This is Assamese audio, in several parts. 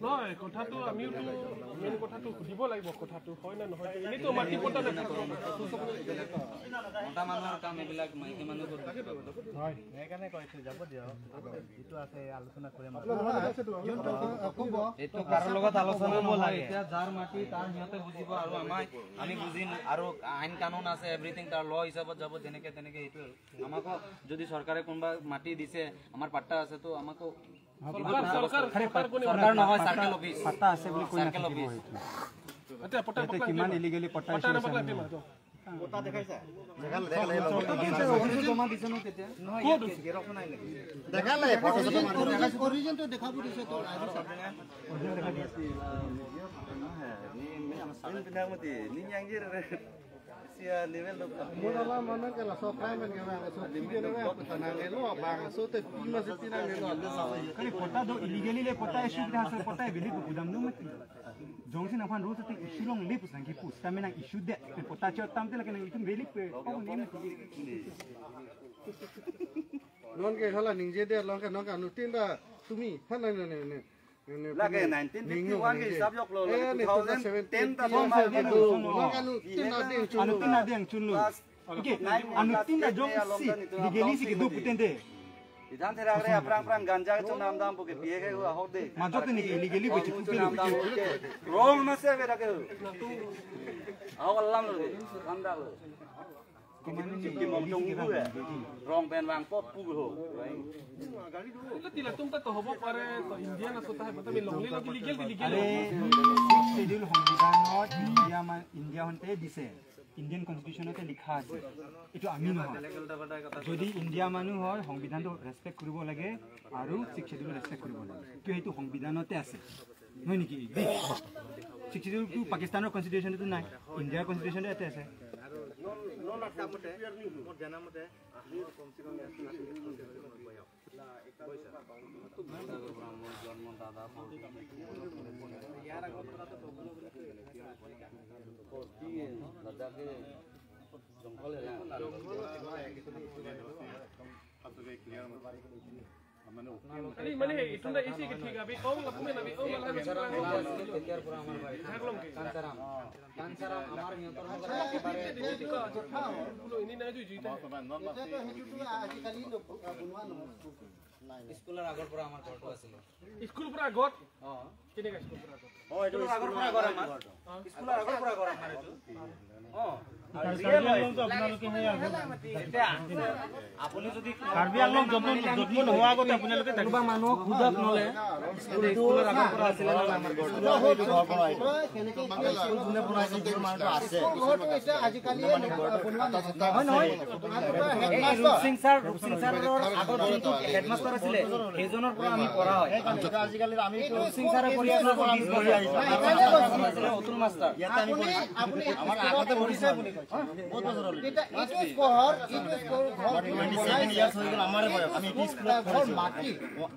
নহয় কথাটো আমিও মেইন কথাটো সুধিব লাগিব কথাটো হয় না নহয় এনেতো মাটি পটা মতা মানুহৰ কাম এইবিলাক মাইকী মানুহ হয় সেইকাৰণে কৈছো যাব দিয়ক ইটো আছে আলোচনা কৰিম এইটো কাৰো লগত আলোচনা কৰিব লাগে এতিয়া যাৰ মাটি তাৰ সিহঁতে বুজিব আৰু আমি বুজিম আৰু আইন কানুন আছে এভৰিথিং তাৰ ল হিচাপত যাব তেনেকে এইটো আমাকো যদি চৰকাৰে কোনোবা মাটি দিছে আমাৰ পাট্টা আছে তো আমাকো सरकार নহয় সার্কেল অফিস পাটা আছে বুলি কৈ সার্কেল অফিস আচ্ছা পটা কিমান ইলিগেলি পটা পটা দেখাইছা দেখালে জমা দিছে নো তেতিয়া নহয় গেৰক নাই নেকি দেখালে ফটো দেখাইছে অৰিজিন তো দেখাব দিছে তো আজি দেখা দিছে ni ama pinamati ni yang jir sia level do modala mana kala so prime men ga so dige ne ga tana ne lo bang so te pima se tina ne lo kali pota do illegally le pota issue da se pota beli ko budam no mati jongsin afan ro te issue long le pusan ki pus tamena issue de pota cho tamte la kana itum beli pe ko ne non ke hala ningje de long ka non ka nu tin da tumi han ne lagi 1951 ke hisab yok lo 2010 ta soma gitu anu tina deng chunlu oke anu tina jong si digeli si ke du putende idan thera agre aprang ganja ke chunam dam puke piye ke hok de majote ni illegally bechi chunam dam rong na se vera ke awallam lo anda lo Kim Mong Chung itu ya, rong pen wang pop pugu ho. Itu tidak tumta to hobo pare to India na sota hai pata me longli lagi legal are schedule সংবিধানত ইন্ডিয়া হন্তে দিছে ইন্ডিয়ান কনস্টিটিউশনতে লিখা আছে এটো আমি নহয় যদি ইন্ডিয়া মানুহ হয় সংবিধানটো ৰেসপেক্ট কৰিব লাগে আৰু শিক্ষাটো ৰেসপেক্ট কৰিব লাগে তো হেতু সংবিধানতে আছে নহয় নেকি শিক্ষাটো পাকিস্তানৰ কনস্টিটিউশনতে নাই ইন্ডিয়াৰ কনস্টিটিউশনতে আছে non ada mute mor jana mute ahli kom se kom জন্ম দাদা ইয়ার আগত কথা তো কি দাদাকে জঙ্গলে মানে itu na isi ke ঠিক abi ও লাগুমে নাবি ও লাগা তেতিয়াৰ পৰা আমাৰ বাড়ি কাঞ্চাৰাম আমাৰ নিয়ন্ত্ৰণ লগত একেবাৰে ini na ju juita স্কুলৰ আগৰ পৰা আমাৰ ঘৰটো আছিল স্কুল পৰা আগত কেনেকা স্কুল পৰা আগত এইটো আগৰ পৰা ঘৰ আমাৰ স্কুলৰ আগৰ পৰা ঘৰ আমাৰ এইটো আপুনি যদি কাৰ্বি আংলং জন্ম নোহোৱা আগতে আপোনালোকে কোনোবা মানুহক খুদক নলে স্কুলৰ আগৰ পৰা আছিল না আমাৰ ঘৰটো স্কুল কোনে বনাইছে যে মানুহটো আছে এটা আজিকালি নহয় ৰূপসিং ছাৰৰ আগত যোনটো হেডমাষ্টাৰ আছিল সেইজনৰ পৰা আমি পঢ়া হয় আজিকালি আমি ৰূপসিং ছাৰে পৰিয়ালৰ পৰা আমি পঢ়ি আহিছো অতুল মাষ্টাৰ ইয়াতে আমি আমাৰ আগতে পঢ়িছে বহুত বছৰ হ'ল এটা স্কোৰ ঘৰ 27 ইয়াৰ্স হৈ গ'ল আমাৰে বয়স আমি স্কুলত ঘৰ মাটি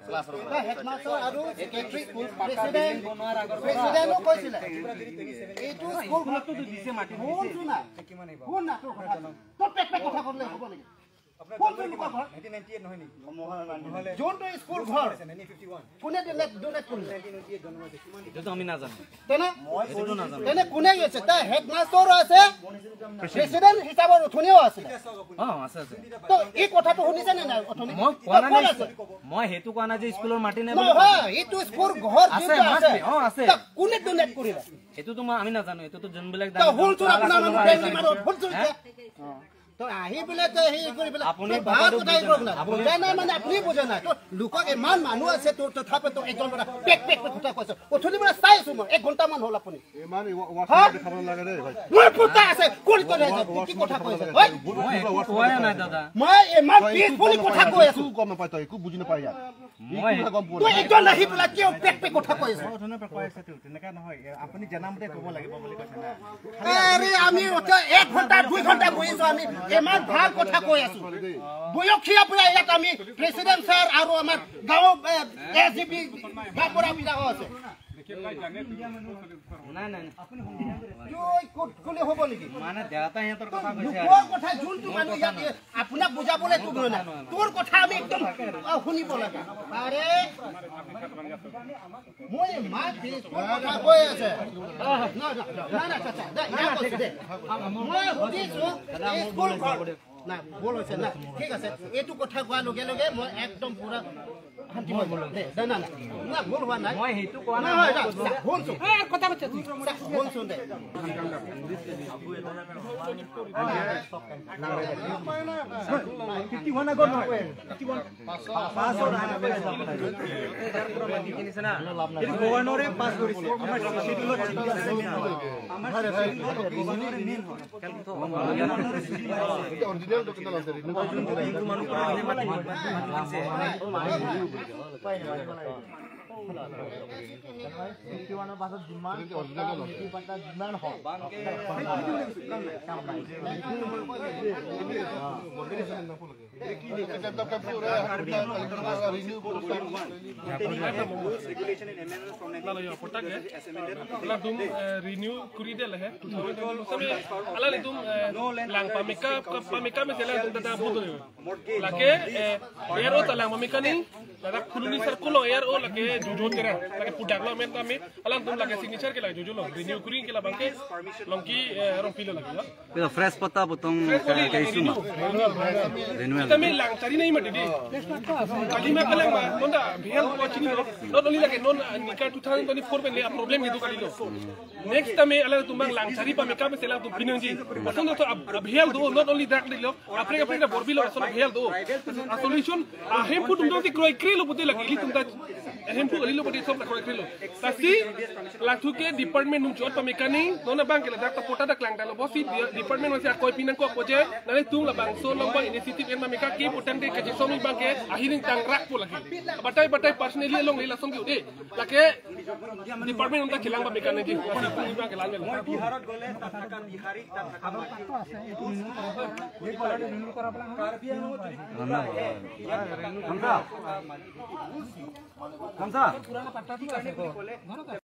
ক্লাছৰ পৰা হেডমাষ্টাৰ আৰু সেক্ৰেটাৰী স্কুল প্ৰেসিডেন্ট বনোৱাৰ আগৰ প্ৰেসিডেন্টও কৈছিল এইটো স্কুল ঘৰটো দিছে মাটি দিছে কোন না তোৰ কথা তো পেক কথা কৰলে হ'ব নেকি কোন ঘৰ 1998 নহয় নেকি যোনটো স্কুল ঘৰ 1951 কোনে ডোনেট কৰিলে এইটো আমি নাজানো তেনে মই এইটো নাজানো তেনে কোনে গৈছে তা হেডমাষ্টাৰ আছে প্ৰেসিডেন্ট হিচাপত উঠনিও আছে আছে তো এই কথাটো শুনিছে নে নাই উঠনি মই কোৱা নাই মই হেতু কোৱা নাই যে স্কুলৰ মাটি নে বুলি নহয় এইটো স্কুল ঘৰ আছে আছে কোনে ডোনেট কৰিলে এটো মই আমি নাজানো এটো তো জনবিলাক তো হুলচুল আপোনাৰ ফেমিলি মানুহ হুলচুল তো আহি বলে তো হে কৰি বলে আপুনি ভাত উঠাই কৰক না বুজা নাই মানে আপুনি বুজা নাই তো লোকক ইমান মানুহ আছে তো তথাপি তো একজন বড়া পেক কথা কৈছে উঠনি বড়া চাইছো মই 1 ঘন্টা মান হ'ল আপুনি ইমান ওয়াটছ দেখাব লাগে ৰে ভাই মই পুতা আছে কোন কোন কি কথা কৈছে মই কোৱা নাই দাদা মই ইমান পিছফুলি কথা কৈ আছো গম নাপাই তই একো বুজি নাপাই ইয়াত মই তো একজন আহি বলে কি পেক কথা কৈছে ধৰণৰ পৰা কৈ আছে তেনেকা নহয় আপুনি জানামতে ক'ব লাগিব বুলি কৈছে না আরে আমি ওটা 1 ঘন্টা 2 ঘন্টা বহিছো আমি ইমান ভাল কথা কৈ আছো বয়সীয়া পৰা ইয়াত আমি প্ৰেসিডেন্ট স্যাৰ আৰু আমাৰ গাঁও এসডিপি গাঁওপৰা বিধায়ক আছে নাই নাই ক'লে হ'ব নেকি মানে দেউতা সিহঁতৰ কথা কৈছে লোকৰ কথা যোনটো মানুহ ইয়াত আপোনাক বুজাবলৈ তোক নাই তোৰ কথা আমি একদম শুনিব লাগে আৰে মই মাক কথা কৈ আছে মই সুধিছোঁ স্কুল না ভুল হৈছে না ঠিক আছে এইটো কথা কোৱাৰ লগে লগে মই একদম পুৰা শান্তি হৈ গ'লো দে না না না ভুল হোৱা নাই মই সেইটো কোৱা নাই হয় শুনছো কথা কৈছে শুনছো দে গভৰ্ণৰে পাছ কৰিছে আমাৰ শিডিউলত ঠিক আছে আমাৰ গভৰ্ণৰে মেইন হয় অৰিজিনেল ডকুমেণ্ট আছে যোনটো মানুহ renew kuri de lahe ala le tum lang pamika me tela tum tata budo lake air o talang pamika ni lada khuluni circulo air o lake jojo tera lake pudak lo men tami ala tum lake signature ke la jojo lo renew kuri ke la bangke longki rom pilo lagi ya pero fresh pata botong kaisu ma renewal tami lang cari nahi mati di kalima kalang ma nonda bhel ko chini lo not only lake non nika 2024 pe le problem gitu kali lo next time ala tum bang lang cari pamika me tela tum pinanji pasan to bhel do not only that lo apre apre borbi lo asol bhel do solution hempu tum do ti kroi krelo bote lagi li tum ta hempu ali lo bote sob la kroi krelo tasi la tu ke department num jot pamika ni nona bang ke la dak pota dak lang dalo bosi department masih koi pinan ko poje nale tum la bang so lomba initiative en pamika ki potente ke somi bang ke ahiring tang rak po lagi batai personally long la song de lake department unta khilang pamika ni bang ke lan বিহাৰত গলে তাত বিহাৰী তাত আছে এইটো ৰিনিউ কৰা পেলাই কাৰ্বি আংলং Kamsa. Kamsa. পুৰানা পাট্টা ঠিক আছে